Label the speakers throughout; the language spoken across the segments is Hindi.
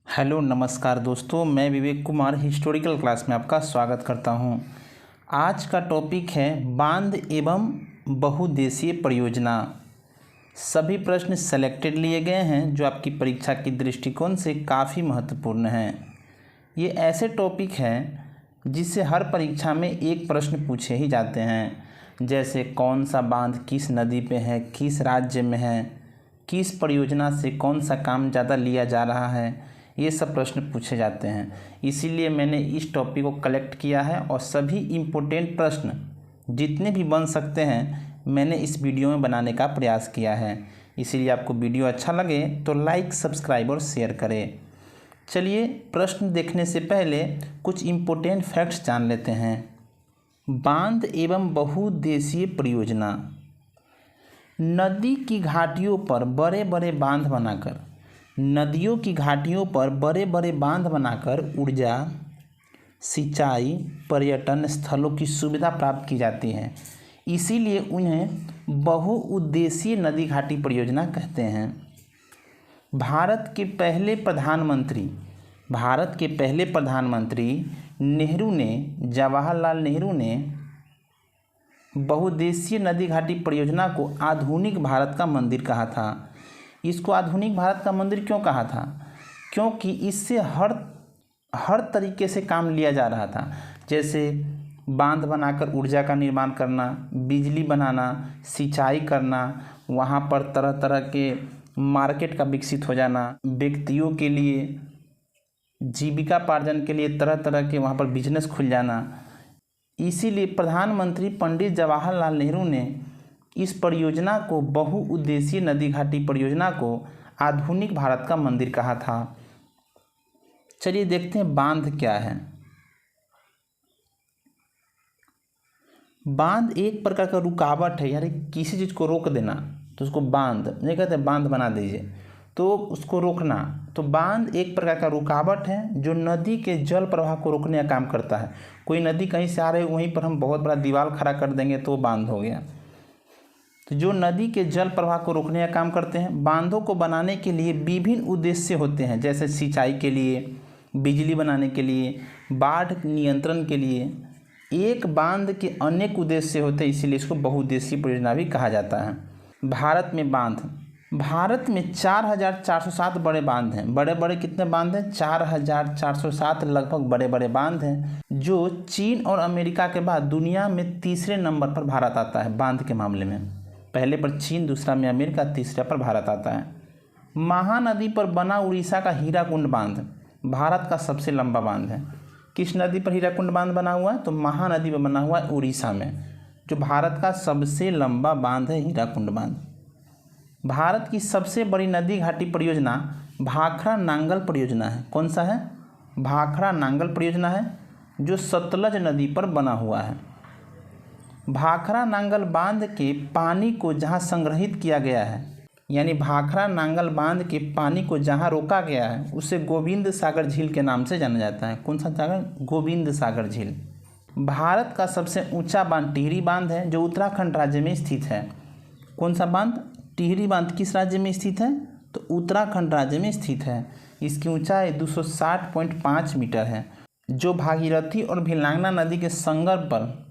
Speaker 1: हेलो नमस्कार दोस्तों, मैं विवेक कुमार हिस्टोरिकल क्लास में आपका स्वागत करता हूं। आज का टॉपिक है बांध एवं बहुउद्देशीय परियोजना। सभी प्रश्न सेलेक्टेड लिए गए हैं जो आपकी परीक्षा की दृष्टिकोण से काफ़ी महत्वपूर्ण हैं। ये ऐसे टॉपिक हैं जिससे हर परीक्षा में एक प्रश्न पूछे ही जाते हैं, जैसे कौन सा बांध किस नदी पे है, किस राज्य में है, किस परियोजना से कौन सा काम ज़्यादा लिया जा रहा है, ये सब प्रश्न पूछे जाते हैं। इसीलिए मैंने इस टॉपिक को कलेक्ट किया है और सभी इम्पोर्टेंट प्रश्न जितने भी बन सकते हैं मैंने इस वीडियो में बनाने का प्रयास किया है। इसीलिए आपको वीडियो अच्छा लगे तो लाइक, सब्सक्राइब और शेयर करें। चलिए प्रश्न देखने से पहले कुछ इम्पोर्टेंट फैक्ट्स जान लेते हैं। बांध एवं बहुउद्देशीय परियोजना नदी की घाटियों पर बड़े बड़े बांध बनाकर नदियों की घाटियों पर बड़े बड़े बांध बनाकर ऊर्जा, सिंचाई, पर्यटन स्थलों की सुविधा प्राप्त की जाती है। इसीलिए उन्हें बहुउद्देशीय नदी घाटी परियोजना कहते हैं। भारत के पहले प्रधानमंत्री जवाहरलाल नेहरू ने बहुउद्देशीय नदी घाटी परियोजना को आधुनिक भारत का मंदिर कहा था। इसको आधुनिक भारत का मंदिर क्यों कहा था? क्योंकि इससे हर तरीके से काम लिया जा रहा था, जैसे बांध बनाकर ऊर्जा का निर्माण करना, बिजली बनाना, सिंचाई करना, वहाँ पर तरह तरह के मार्केट का विकसित हो जाना, व्यक्तियों के लिए जीविकापार्जन के लिए तरह तरह के वहाँ पर बिजनेस खुल जाना। इसीलिए प्रधानमंत्री पंडित जवाहरलाल नेहरू ने इस परियोजना को बहुउद्देशीय नदी घाटी परियोजना को आधुनिक भारत का मंदिर कहा था। चलिए देखते हैं बांध क्या है। बांध एक प्रकार का रुकावट है, यानी किसी चीज़ को रोक देना, तो उसको बांध नहीं कहते, बांध बना दीजिए तो उसको रोकना। तो बांध एक प्रकार का रुकावट है जो नदी के जल प्रवाह को रोकने का काम करता है। कोई नदी कहीं से आ रही है, वहीं पर हम बहुत बड़ा दीवार खड़ा कर देंगे तो बांध हो गया। तो जो नदी के जल प्रवाह को रोकने का काम करते हैं। बांधों को बनाने के लिए विभिन्न उद्देश्य होते हैं, जैसे सिंचाई के लिए, बिजली बनाने के लिए, बाढ़ नियंत्रण के लिए। एक बांध के अनेक उद्देश्य होते हैं, इसीलिए इसको बहुउद्देशीय परियोजना भी कहा जाता है। भारत में 4407 बड़े बांध हैं। बड़े बड़े कितने बांध हैं? 4407 लगभग बड़े बड़े बांध हैं, जो चीन और अमेरिका के बाद दुनिया में तीसरे नंबर पर भारत आता है बांध के मामले में। पहले पर चीन, दूसरा में अमेरिका, तीसरे पर भारत आता है। महानदी पर बना उड़ीसा का हीराकुंड बांध भारत का सबसे लंबा बांध है। किस नदी पर हीराकुंड बांध बना हुआ है? तो महानदी पर बना हुआ है उड़ीसा में, जो भारत का सबसे लंबा बांध है हीराकुंड बांध। भारत की सबसे बड़ी नदी घाटी परियोजना भाखड़ा नांगल परियोजना है। कौन सा है? भाखड़ा नांगल परियोजना है, जो सतलज नदी पर बना हुआ है। भाखड़ा नांगल बांध के पानी को जहां संग्रहित किया गया है, यानी भाखड़ा नांगल बांध के पानी को जहां रोका गया है, उसे गोविंद सागर झील के नाम से जाना जाता है। कौन सा सागर? गोविंद सागर झील। भारत का सबसे ऊंचा बांध टिहरी बांध है, जो उत्तराखंड राज्य में स्थित है। कौन सा बांध? टिहरी बांध किस राज्य में स्थित है? तो उत्तराखंड राज्य में स्थित है। इसकी ऊंचाई 260.5 मीटर है, जो भागीरथी और भिलांगना नदी के संगम पर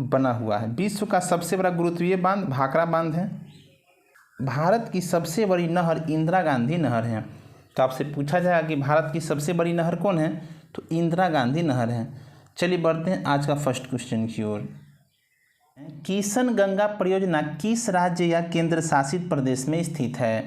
Speaker 1: बना हुआ है। विश्व का सबसे बड़ा गुरुत्वीय बांध भाखड़ा बांध है। भारत की सबसे बड़ी नहर इंदिरा गांधी नहर है। तो आपसे पूछा जाएगा कि भारत की सबसे बड़ी नहर कौन है? तो इंदिरा गांधी नहर है। चलिए बढ़ते हैं आज का फर्स्ट क्वेश्चन की ओर। किशन गंगा परियोजना किस राज्य या केंद्र शासित प्रदेश में स्थित है?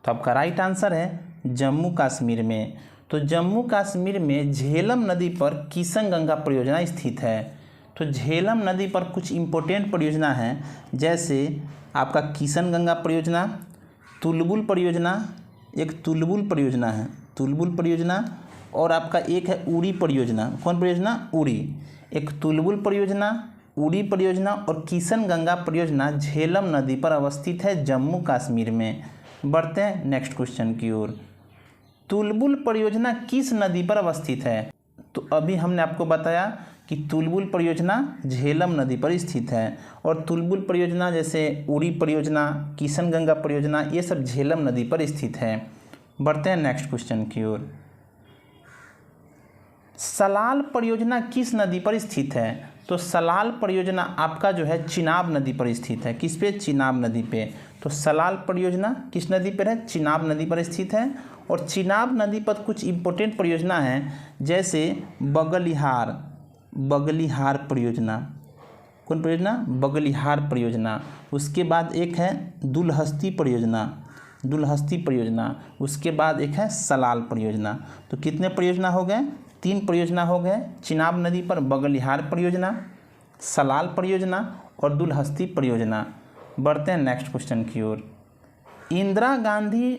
Speaker 1: तो आपका राइट आंसर है जम्मू कश्मीर में। तो जम्मू कश्मीर में झेलम नदी पर किशन गंगा परियोजना स्थित है। तो झेलम नदी पर कुछ इम्पोर्टेंट परियोजना हैं, जैसे आपका किशन गंगा परियोजना, तुलबुल परियोजना, एक तुलबुल परियोजना है, तुलबुल परियोजना, और आपका एक है उड़ी परियोजना। कौन परियोजना? उड़ी। एक तुलबुल परियोजना, उड़ी परियोजना और किशन गंगा परियोजना झेलम नदी पर अवस्थित है जम्मू कश्मीर में। बढ़ते हैं नेक्स्ट क्वेश्चन की ओर। तुलबुल परियोजना किस नदी पर अवस्थित है? तो अभी हमने आपको बताया कि तुलबुल परियोजना झेलम नदी पर स्थित है, और तुलबुल परियोजना जैसे उड़ी परियोजना, किशन गंगा परियोजना, ये सब झेलम नदी पर स्थित है। बढ़ते हैं नेक्स्ट क्वेश्चन की ओर। सलाल परियोजना किस नदी पर स्थित है? तो सलाल परियोजना आपका जो है चिनाब नदी पर स्थित है। किस पे? चिनाब नदी पे। तो सलाल परियोजना किस नदी पर है? चिनाब नदी पर स्थित है। और चिनाब नदी पर कुछ इम्पोर्टेंट परियोजना हैं, जैसे बगलिहार परियोजना। कौन परियोजना? बगलिहार परियोजना। उसके बाद एक है दुलहस्ती परियोजना। उसके बाद एक है सलाल परियोजना। तो कितने परियोजना हो गए? 3 परियोजना हो गए। चिनाब नदी पर बगलिहार परियोजना, सलाल परियोजना और दुलहस्ती परियोजना। बढ़ते हैं नेक्स्ट क्वेश्चन की ओर। इंदिरा गांधी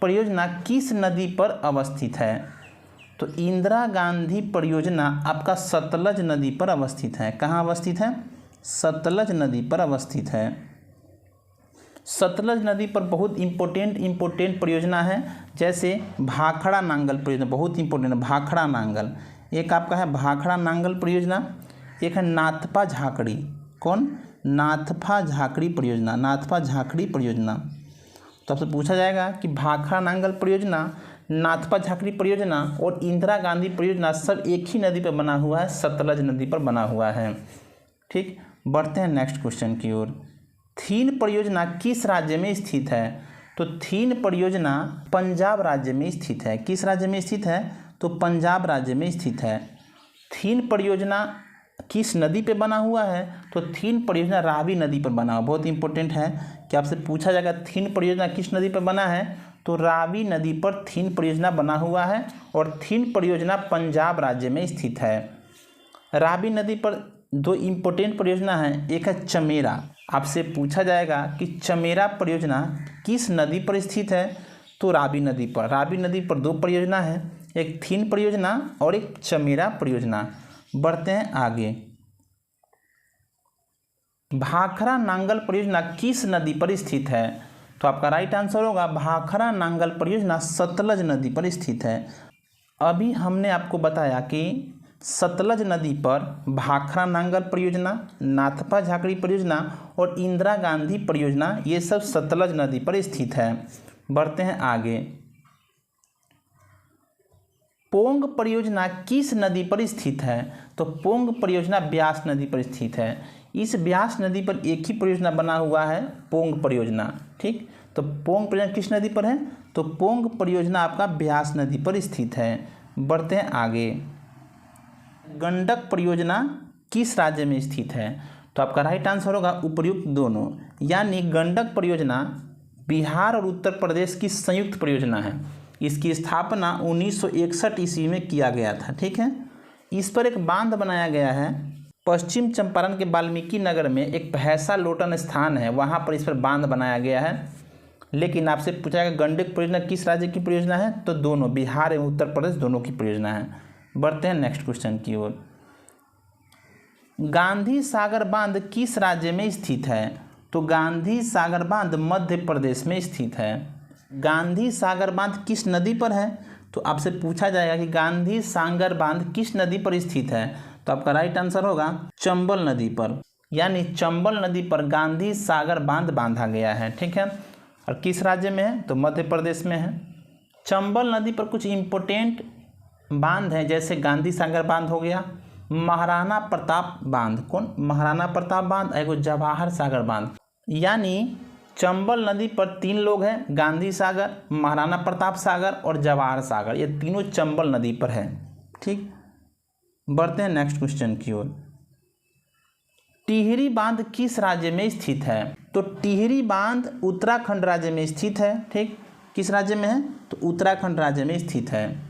Speaker 1: परियोजना किस नदी पर अवस्थित है? तो इंदिरा गांधी परियोजना आपका सतलज नदी पर अवस्थित है। कहाँ अवस्थित है? सतलज नदी पर अवस्थित है। सतलज नदी पर बहुत इम्पोर्टेंट परियोजना है, जैसे भाखड़ा नांगल परियोजना, बहुत इंपॉर्टेंट है। भाखड़ा नांगल एक आपका है, भाखड़ा नांगल परियोजना। एक है नाथपा झाकड़ी। कौन? नाथपा झाकड़ी परियोजना। तो आपसे पूछा जाएगा कि भाखड़ा नांगल परियोजना, नाथपा झाकड़ी परियोजना और इंदिरा गांधी परियोजना सब एक ही नदी पर बना हुआ है, सतलज नदी पर बना हुआ है। ठीक, बढ़ते हैं नेक्स्ट क्वेश्चन की ओर। थीन परियोजना किस राज्य में स्थित है? तो थीन परियोजना पंजाब राज्य में स्थित है। किस राज्य में स्थित है? तो पंजाब राज्य में स्थित है। थीन परियोजना किस नदी पे बना हुआ है? तो थीन परियोजना रावी नदी पर बना हुआ। बहुत इंपॉर्टेंट है कि आपसे पूछा जाएगा थीन परियोजना किस नदी पर बना है, तो रावी नदी पर थीन परियोजना बना हुआ है और थीन परियोजना पंजाब राज्य में स्थित है। रावी नदी पर 2 इम्पोर्टेंट परियोजना हैं, एक है चमेरा। आपसे पूछा जाएगा कि चमेरा परियोजना किस नदी पर स्थित है? तो रावी नदी पर। रावी नदी पर 2 परियोजना है, एक थीन परियोजना और एक चमेरा परियोजना। बढ़ते हैं आगे। भाखड़ा नांगल परियोजना किस नदी पर स्थित है? तो आपका राइट आंसर होगा भाखड़ा नांगल परियोजना सतलज नदी पर स्थित है। अभी हमने आपको बताया कि सतलज नदी पर भाखड़ा नांगल परियोजना, नाथपा झाकड़ी परियोजना और इंदिरा गांधी परियोजना ये सब सतलज नदी पर स्थित है। बढ़ते हैं आगे। पोंग परियोजना किस नदी पर स्थित है? तो पोंग परियोजना ब्यास नदी पर स्थित है। इस ब्यास नदी पर एक ही परियोजना बना हुआ है, पोंग परियोजना। ठीक, तो पोंग परियोजना किस नदी पर है? तो पोंग परियोजना आपका ब्यास नदी पर स्थित है। बढ़ते हैं आगे। गंडक परियोजना किस राज्य में स्थित है? तो आपका राइट आंसर होगा उपर्युक्त दोनों, यानी गंडक परियोजना बिहार और उत्तर प्रदेश की संयुक्त परियोजना है। इसकी स्थापना 1961 ईस्वी में किया गया था। ठीक है, इस पर एक बांध बनाया गया है। पश्चिम चंपारण के वाल्मीकि नगर में एक भैंसा लोटन स्थान है, वहाँ पर इस पर बांध बनाया गया है। लेकिन आपसे पूछा गया गंडक परियोजना किस राज्य की परियोजना है? तो दोनों, बिहार एवं उत्तर प्रदेश दोनों की परियोजना है। बढ़ते हैं नेक्स्ट क्वेश्चन की ओर। गांधी सागर बांध किस राज्य में स्थित है? तो गांधी सागर बांध मध्य प्रदेश में स्थित है। गांधी सागर बांध किस नदी पर है? तो आपसे पूछा जाएगा कि गांधी सागर बांध किस नदी पर स्थित है? तो आपका राइट आंसर होगा चंबल नदी पर, यानी चंबल नदी पर गांधी सागर बांध बांधा गया है। ठीक है, और किस राज्य में है? तो मध्य प्रदेश में है। चंबल नदी पर कुछ इम्पोर्टेंट बांध हैं, जैसे गांधी सागर बांध हो गया, महाराणा प्रताप बांध। कौन? महाराणा प्रताप बांध, एगो जवाहर सागर बांध। यानी चंबल नदी पर 3 लोग हैं, गांधी सागर, महाराणा प्रताप सागर और जवाहर सागर, ये तीनों चंबल नदी पर है। ठीक, बढ़ते हैं नेक्स्ट क्वेश्चन की ओर। टिहरी बांध किस राज्य में स्थित है? तो टिहरी बांध उत्तराखंड राज्य में स्थित है। ठीक, किस राज्य में है? तो उत्तराखंड राज्य में स्थित है।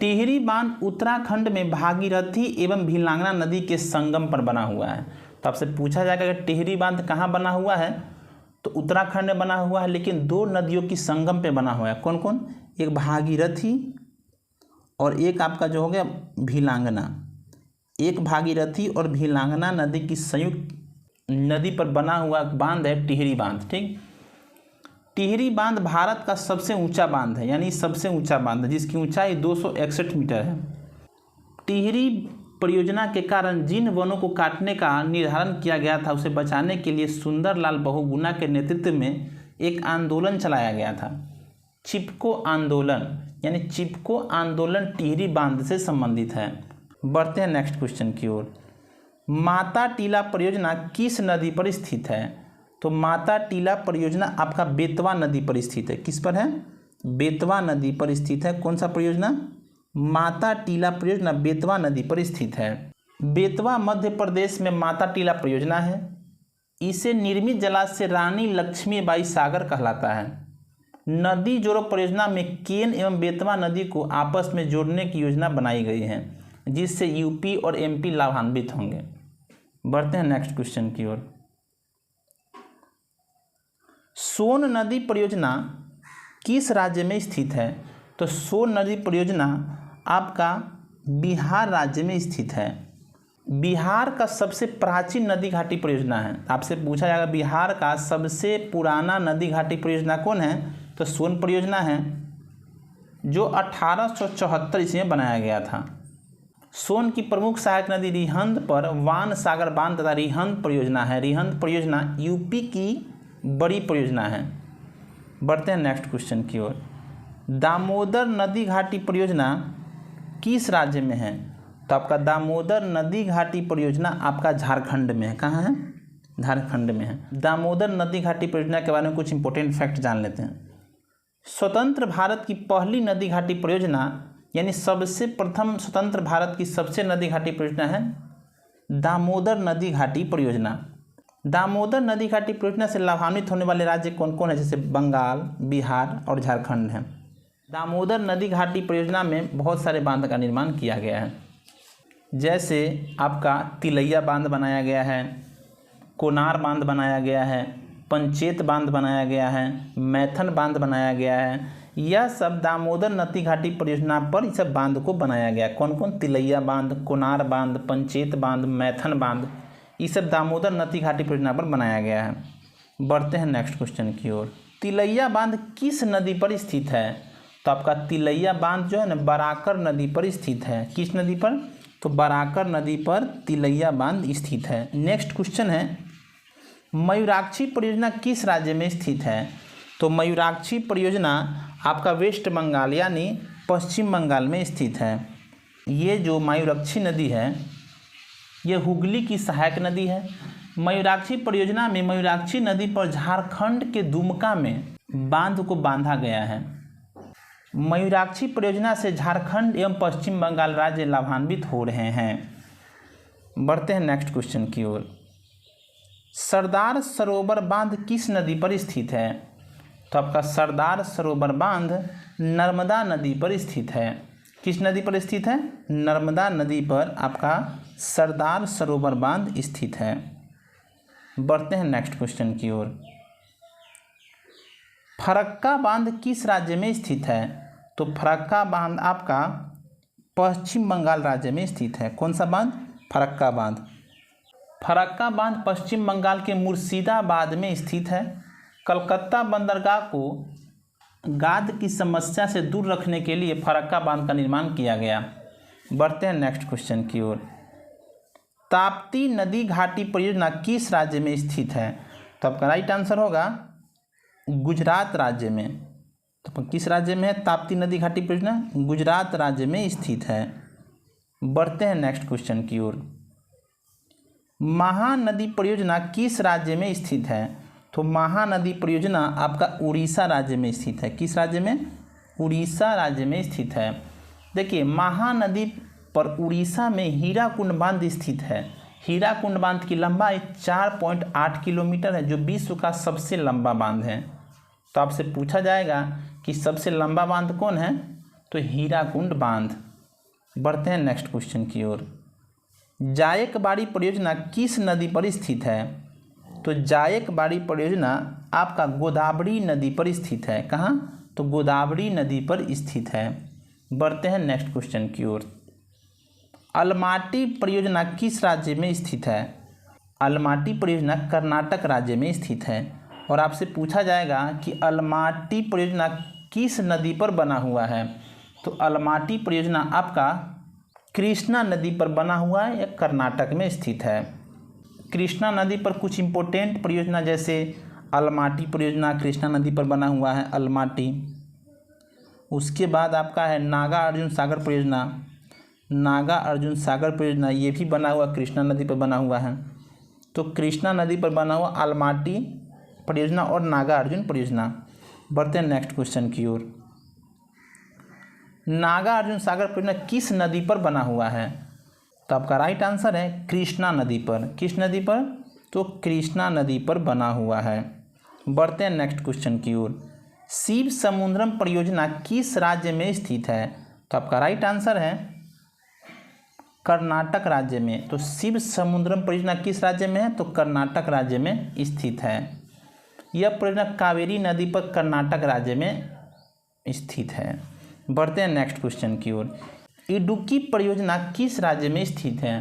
Speaker 1: टिहरी बांध उत्तराखंड में भागीरथी एवं भीलांगना नदी के संगम पर बना हुआ है। तो आपसे पूछा जाएगा कि टिहरी बांध कहाँ बना हुआ है? तो उत्तराखंड में बना हुआ है, लेकिन 2 नदियों की संगम पे बना हुआ है। कौन कौन? एक भागीरथी और एक आपका जो हो गया भीलांगना। एक भागीरथी और भीलांगना नदी की संयुक्त नदी पर बना हुआ बांध है टिहरी बांध। ठीक, टिहरी बांध भारत का सबसे ऊंचा बांध है, यानी सबसे ऊंचा बांध है, जिसकी ऊंचाई 261 मीटर है। टिहरी परियोजना के कारण जिन वनों को काटने का निर्धारण किया गया था, उसे बचाने के लिए सुंदरलाल बहुगुणा के नेतृत्व में एक आंदोलन चलाया गया था। चिपको आंदोलन यानी चिपको आंदोलन टिहरी बांध से संबंधित है। बढ़ते हैं नेक्स्ट क्वेश्चन की ओर। माता टीला परियोजना किस नदी पर स्थित है? तो माता टीला परियोजना आपका बेतवा नदी पर स्थित है। किस पर है? बेतवा नदी पर स्थित है। कौन सा परियोजना? माता टीला परियोजना बेतवा नदी पर स्थित है। बेतवा मध्य प्रदेश में माता टीला परियोजना है। इसे निर्मित जलाशय रानी लक्ष्मीबाई सागर कहलाता है। नदी जोड़ो परियोजना में केन एवं बेतवा नदी को आपस में जोड़ने की योजना बनाई गई है, जिससे यूपी और एमपी लाभान्वित होंगे। बढ़ते हैं नेक्स्ट क्वेश्चन की ओर। सोन नदी परियोजना किस राज्य में स्थित है? तो सोन नदी परियोजना आपका बिहार राज्य में स्थित है। बिहार का सबसे प्राचीन नदी घाटी परियोजना है। आपसे पूछा जाएगा बिहार का सबसे पुराना नदी घाटी परियोजना कौन है? तो सोन परियोजना है, जो 1874 ईस्वी में बनाया गया था। सोन की प्रमुख सहायक नदी रिहंद पर वान सागर बांध तथा रिहंद परियोजना है। रिहंद परियोजना यूपी की बड़ी परियोजना है। बढ़ते हैं नेक्स्ट क्वेश्चन की ओर। दामोदर नदी घाटी परियोजना किस राज्य में है? तो आपका दामोदर नदी घाटी परियोजना आपका झारखंड में है। कहाँ है? झारखंड में है। दामोदर नदी घाटी परियोजना के बारे में कुछ इंपॉर्टेंट फैक्ट जान लेते हैं। स्वतंत्र भारत की पहली नदी घाटी परियोजना यानी सबसे प्रथम स्वतंत्र भारत की सबसे नदी घाटी परियोजना है दामोदर नदी घाटी परियोजना। दामोदर नदी घाटी परियोजना से लाभान्वित होने वाले राज्य कौन कौन है? जैसे बंगाल, बिहार और झारखंड हैं। दामोदर नदी घाटी परियोजना में बहुत सारे बांध का निर्माण किया गया है, जैसे आपका तिलैया बांध बनाया गया है, कोनार बांध बनाया गया है, पंचेत बांध बनाया गया है, मैथन बांध बनाया गया है। यह सब दामोदर नदी घाटी परियोजना पर इस सब बांध को बनाया गया। कौन कौन? तिलैया बांध, कोनार बांध, पंचेत बांध, मैथन बांध, ये सब दामोदर नदी घाटी परियोजना पर बनाया गया है। बढ़ते हैं नेक्स्ट क्वेश्चन की ओर। तिलैया बांध किस नदी पर स्थित है? तो आपका तिलैया बांध जो है ना बराकर नदी पर स्थित है। किस नदी पर? तो बराकर नदी पर तिलैया बांध स्थित है। नेक्स्ट क्वेश्चन है, मयूराक्षी परियोजना किस राज्य में स्थित है? तो मयूराक्षी परियोजना आपका वेस्ट बंगाल यानी पश्चिम बंगाल में स्थित है। ये जो मयूराक्षी नदी है ये हुगली की सहायक नदी है। मयूराक्षी परियोजना में मयूराक्षी नदी पर झारखंड के दुमका में बांध को बांधा गया है। मयूराक्षी परियोजना से झारखंड एवं पश्चिम बंगाल राज्य लाभान्वित हो रहे हैं। बढ़ते हैं नेक्स्ट क्वेश्चन की ओर। सरदार सरोवर बांध किस नदी पर स्थित है? तो आपका सरदार सरोवर बांध नर्मदा नदी पर स्थित है। किस नदी पर स्थित है? नर्मदा नदी पर आपका सरदार सरोवर बांध स्थित है। बढ़ते हैं नेक्स्ट क्वेश्चन की ओर। फरक्का बांध किस राज्य में स्थित है? तो फरक्का बांध आपका पश्चिम बंगाल राज्य में स्थित है। कौन सा बांध? फरक्का बांध। फरक्का बांध पश्चिम बंगाल के मुर्शिदाबाद में स्थित है। कलकत्ता बंदरगाह को गाद की समस्या से दूर रखने के लिए फरक्का बांध का निर्माण किया गया। बढ़ते हैं नेक्स्ट क्वेश्चन की ओर। ताप्ती नदी घाटी परियोजना किस राज्य में स्थित है? तो आपका राइट आंसर होगा गुजरात राज्य में। तो किस राज्य में है ताप्ती नदी घाटी परियोजना? गुजरात राज्य में स्थित है। बढ़ते हैं नेक्स्ट क्वेश्चन की ओर। महानदी परियोजना किस राज्य में स्थित है? तो महानदी परियोजना आपका उड़ीसा राज्य में स्थित है। किस राज्य में? उड़ीसा राज्य में स्थित है। देखिए महानदी पर उड़ीसा में हीराकुंड बांध स्थित है। हीराकुंड बांध की लंबाई 4.8 किलोमीटर है, जो विश्व का सबसे लंबा बांध है। तो आपसे पूछा जाएगा कि सबसे लंबा बांध कौन है? तो हीराकुंड बांध। बढ़ते हैं नेक्स्ट क्वेश्चन की ओर। जायकबाड़ी परियोजना किस नदी पर स्थित है? तो जायकबाड़ी परियोजना आपका गोदावरी नदी पर स्थित है। कहाँ? तो गोदावरी नदी पर स्थित है। बढ़ते हैं नेक्स्ट क्वेश्चन की ओर। अलमाटी परियोजना किस राज्य में स्थित है? अलमाटी परियोजना कर्नाटक राज्य में स्थित है। और आपसे पूछा जाएगा कि अलमाटी परियोजना किस नदी पर बना हुआ है? तो अलमाटी परियोजना आपका कृष्णा नदी पर बना हुआ है या कर्नाटक में स्थित है। कृष्णा नदी पर कुछ इम्पोर्टेंट परियोजना जैसे अलमाटी परियोजना कृष्णा नदी पर बना हुआ है अलमाटी। उसके बाद आपका है नागा अर्जुन सागर परियोजना। नागा अर्जुन सागर परियोजना ये भी बना हुआ कृष्णा नदी पर बना हुआ है। तो कृष्णा नदी पर बना हुआ अलमाटी परियोजना और नागा अर्जुन परियोजना। बढ़ते हैं नेक्स्ट क्वेश्चन की ओर। नागा अर्जुन सागर परियोजना किस नदी पर बना हुआ है? तो आपका राइट आंसर है कृष्णा नदी पर। किस नदी पर? तो कृष्णा नदी पर बना हुआ है। बढ़ते हैं नेक्स्ट क्वेश्चन की ओर। शिव समुद्रम परियोजना किस राज्य में स्थित है? तो आपका राइट आंसर है कर्नाटक राज्य में। तो शिव समुद्रम परियोजना किस राज्य में है? तो कर्नाटक राज्य में स्थित है। यह परियोजना कावेरी नदी पर कर्नाटक राज्य में स्थित है। बढ़ते हैं नेक्स्ट क्वेश्चन की ओर। इडुक्की परियोजना किस राज्य में स्थित है?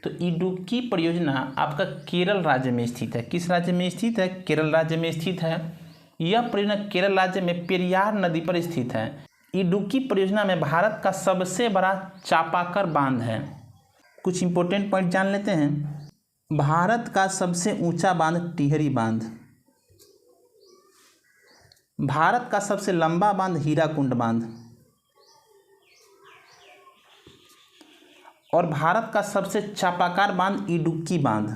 Speaker 1: तो इडुक्की परियोजना आपका केरल राज्य में स्थित है। किस राज्य में स्थित है? केरल राज्य में स्थित है। यह परियोजना केरल राज्य में पेरियार नदी पर स्थित है। इडुक्की परियोजना में भारत का सबसे बड़ा चापाकर बांध है। कुछ इंपॉर्टेंट पॉइंट जान लेते हैं। भारत का सबसे ऊंचा बांध टिहरी बांध, भारत का सबसे लंबा बांध हीराकुंड बांध, और भारत का सबसे चापाकार बांध इडुक्की बांध।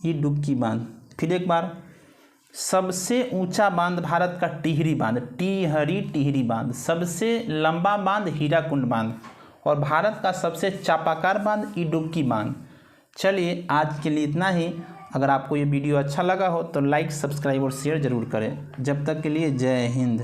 Speaker 1: इडुक्की बांध, फिर एक बार, सबसे ऊंचा बांध भारत का टिहरी बांध, टिहरी बांध, सबसे लंबा बांध हीराकुंड बांध, और भारत का सबसे चापाकार बांध इडुक्की बांध। चलिए आज के लिए इतना ही। अगर आपको ये वीडियो अच्छा लगा हो तो लाइक, सब्सक्राइब और शेयर ज़रूर करें। जब तक के लिए जय हिंद।